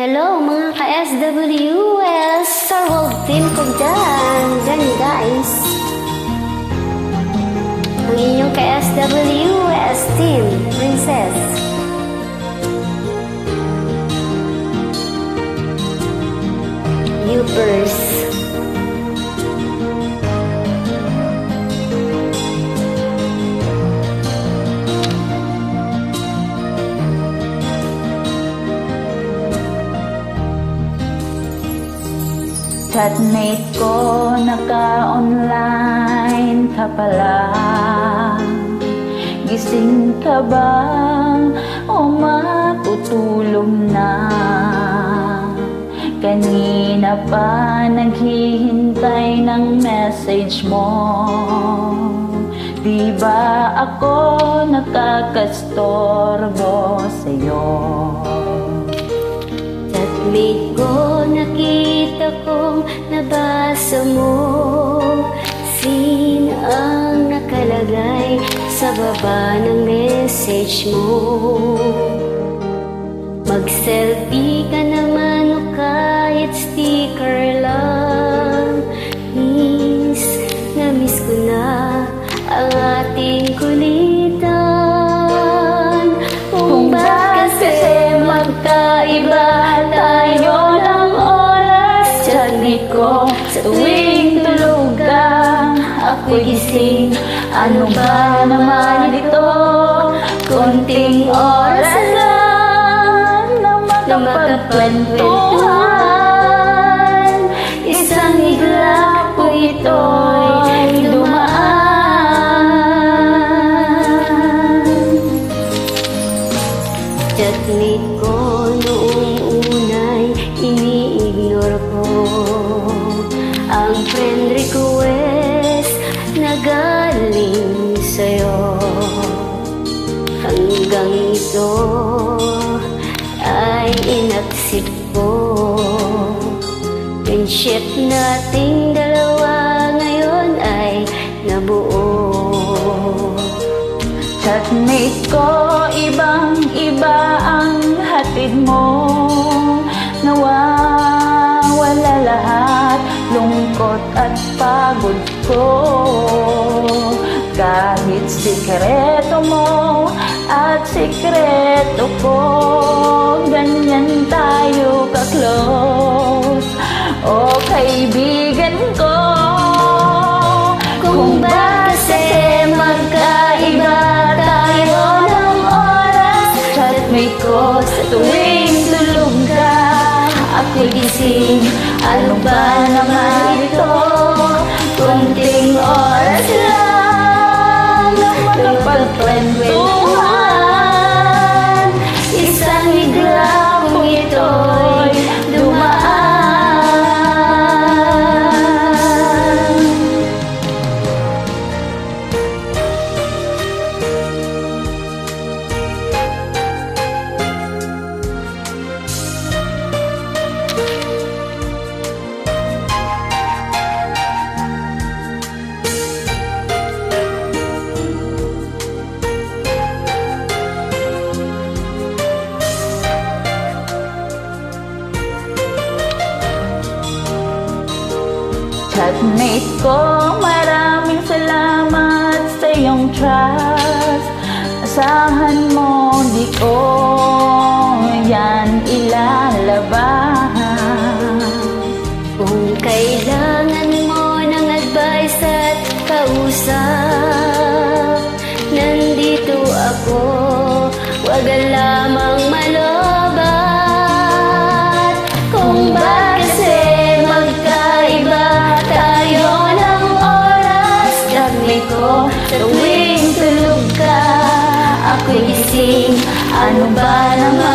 Hello mga ka-SWS! Star World Team ko dyan! Dyan guys! Ang inyong ka-SWS Team, Princess. Youpers. Chatmate ko, naka-online ka pala. Gising ka ba o matutulog na? Kanina pa naghihintay ng message mo. Di ba ako nakakastorbo sa'yo? Chatmate ko, nakita kong nabasa mo. Sino ang nakalagay sa baba ng message mo? Mag-selfie ka naman o kahit sticker lang. Miss, na-miss ko na ang ating kulitan. Kung bakit kasi magkaiba tayo ng oras. Chatmate ko, sa tuwing tulog ka, ako'y gising. Ano ba naman ito? Konting oras lang na makapagkwentuhan. Isang higla po ito'y dumaan. Chatmate ko, noong una'y ini-ignore ko ang friend request na galing sa'yo. Hanggang ito ay inaccept ko. Friendship nating dalawa ngayon ay nabuo. Chatmate ko, ibang-iba ang hatid mo. Nawawala lahat, lungkot at pagod ko. Kahit sikreto mo at sikreto ko, ganyan tayo ka-close. O kaibigan ko, kung bakit kasi magkaiba tayo ng oras. Chatmate ko, sa tuwing tulog ka, ako'y gising. Ano ba naman ito? Konting oras lang na makapagkwentuhan. Isang higla kung ito'y dumaan. Chatmate ko, maraming salamat sa iyong trust. Asahan mo, di ko yan ilalaban. Kung kailangan mo ng advice at kausap, nandito ako, wag lamang malobat. Kung bakit kasi magkaiba tayo ng oras. Chatmate ko, sa tuwing tulog ka, ako'y gising. Ano ba naman